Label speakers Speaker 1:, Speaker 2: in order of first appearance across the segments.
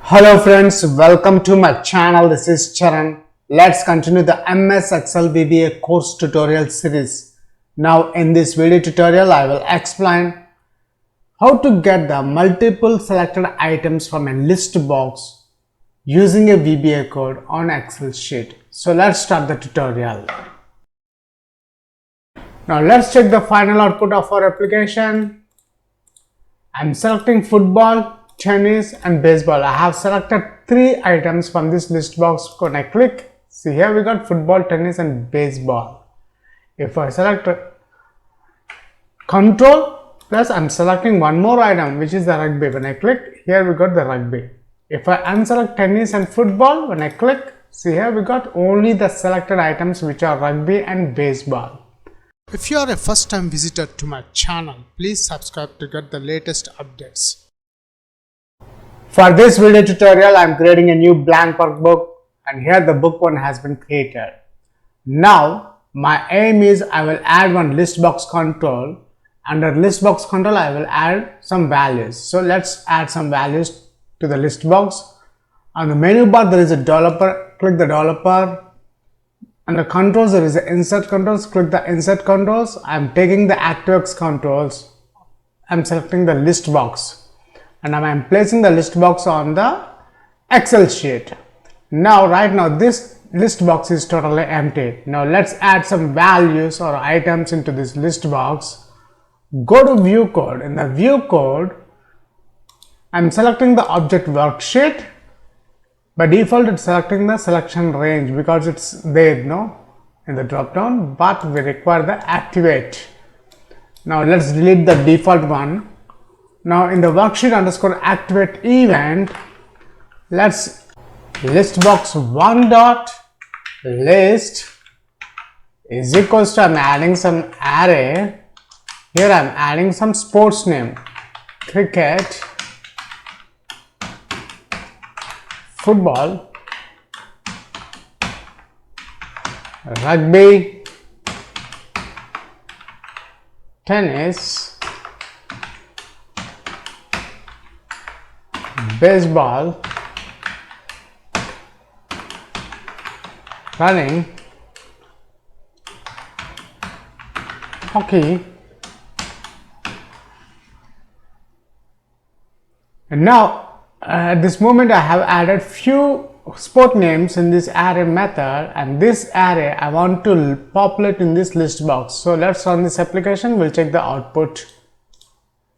Speaker 1: Hello friends, welcome to my channel. This is Charan. Let's continue the MS Excel VBA course tutorial series. Now in this video tutorial, I will explain how to get the multiple selected items from a list box using a VBA code on Excel sheet. So let's start the tutorial. Now let's check the final output of our application. I'm selecting football, tennis and baseball. I have selected 3 items from this list box. When I click, see here we got football, tennis and baseball. If I select control plus, I'm selecting one more item which is the rugby. When I click, here we got the rugby. If I unselect tennis and football, when I click, see here we got only the selected items which are rugby and baseball. If you are a first time visitor to my channel, please subscribe to get the latest updates. For this video tutorial, I am creating a new blank workbook and here the book one has been created. Now, my aim is I will add one list box control. Under list box control, I will add some values. So let's add some values to the list box. On the menu bar, there is a dollar. Click the dollar. Under controls, there is a insert controls. Click the insert controls. I am taking the ActiveX controls. I am selecting the list box. And I am placing the list box on the Excel sheet. Right now this list box is totally empty. Now let's add some values or items into this list box. Go to view code. In the view code, I am selecting the object worksheet. By default, it's selecting the selection range because it's there in the drop down, but we require the activate. Now let's delete the default one. Now in the worksheet underscore activate event, let's listbox one dot list is equals to, I'm adding some array. Here I'm adding some sports name, cricket, football, rugby, tennis, baseball, running, hockey, and now at this moment I have added few sport names in this array method, and this array I want to populate in this list box. So let's run this application. We'll check the output,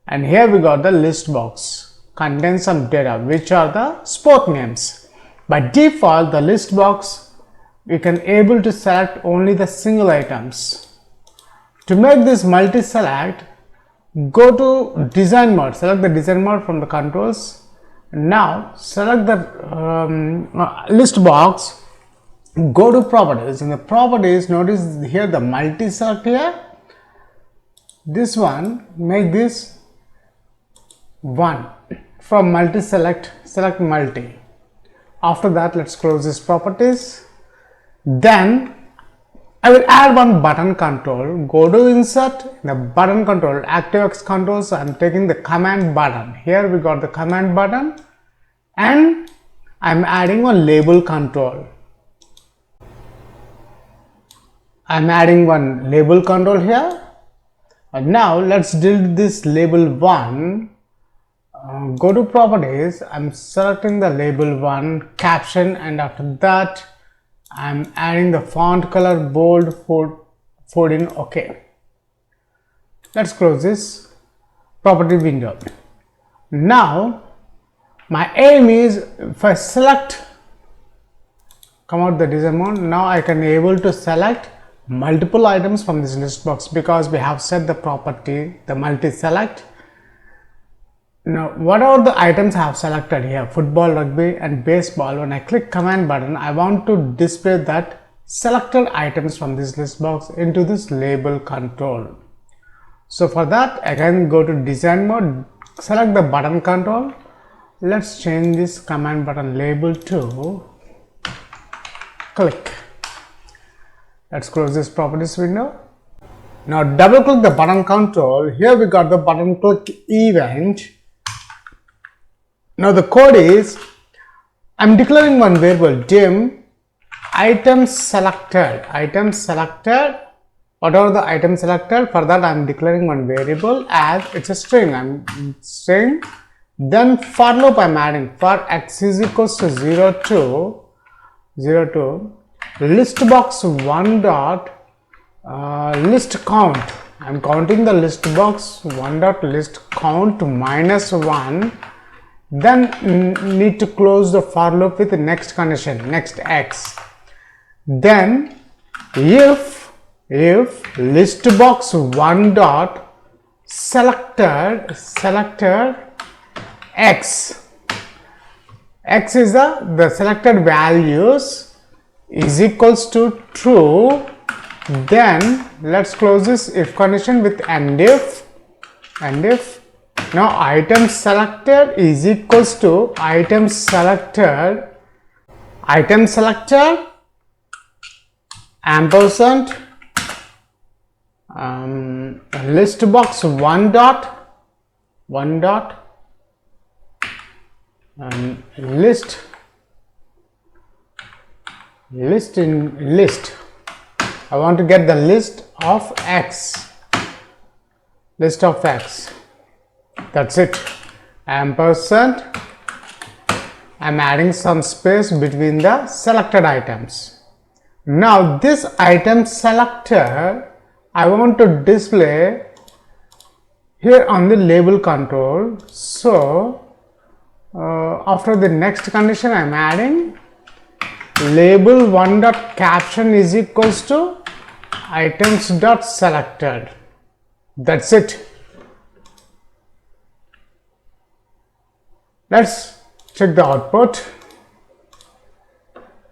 Speaker 1: and here we got the list box contains some data which are the sport names. By default, the list box you can able to select only the single items. To make this multi-select, go to design mode, select the design mode from the controls. Now select the list box, go to properties. In the properties, notice here the multi-select here. This one, make this 1. From multi-select, select multi. After that, let's close this properties. Then I will add one button control. Go to insert, the button control, ActiveX controls. I am taking the command button. Here we got the command button, and I am adding one label control. I am adding one label control here. And now let's delete this label 1. Go to properties, I'm selecting the label 1 caption, and after that I'm adding the font color bold 14. OK. Let's close this property window. Now my aim is, if I select, come out the design mode, now I can able to select multiple items from this list box because we have set the property, the multi-select. Now, whatever the items I have selected here, football, rugby and baseball, when I click command button, I want to display that selected items from this list box into this label control. So for that, again go to design mode, select the button control. Let's change this command button label to click. Let's close this properties window. Now double click the button control. Here we got the button click event. Now the code is I'm declaring one variable dim items selected. Whatever the item selected, for that I'm declaring one variable as it's a string. I'm string. Then for loop I'm adding for x is equals to 0 to listbox 1 dot list count. I'm counting the listbox 1 dot list count minus 1. Then need to close the for loop with the next condition, next x. Then if listbox 1 dot selected x is the selected values is equals to true, then let's close this if condition with and if now item selected is equals to item selected ampersand listbox 1 dot list in list. I want to get the list of x. That's it. Ampersand. I'm adding some space between the selected items. Now this item selected I want to display here on the label control. So after the next condition I am adding label 1 dot caption is equals to items dot selected. That's it. Let's check the output.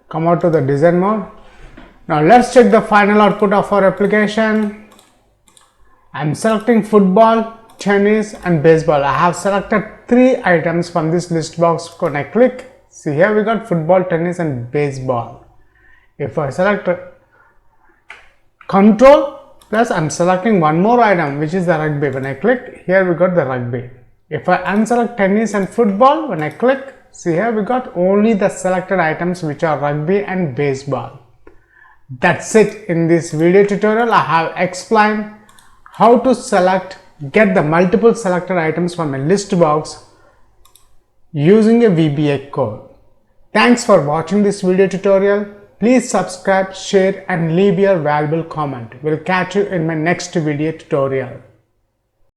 Speaker 1: Come out to the design mode. Now let's check the final output of our application. I'm selecting football, tennis and baseball. I have selected 3 items from this list box. When I click, see here we got football, tennis and baseball. If I select control plus I'm selecting one more item which is the rugby. When I click, here we got the rugby. If I unselect tennis and football, when I click, see here we got only the selected items which are rugby and baseball. That's it. In this video tutorial I have explained how to get the multiple selected items from a list box using a VBA code. Thanks for watching this video tutorial. Please subscribe, share and leave your valuable comment. We'll catch you in my next video tutorial.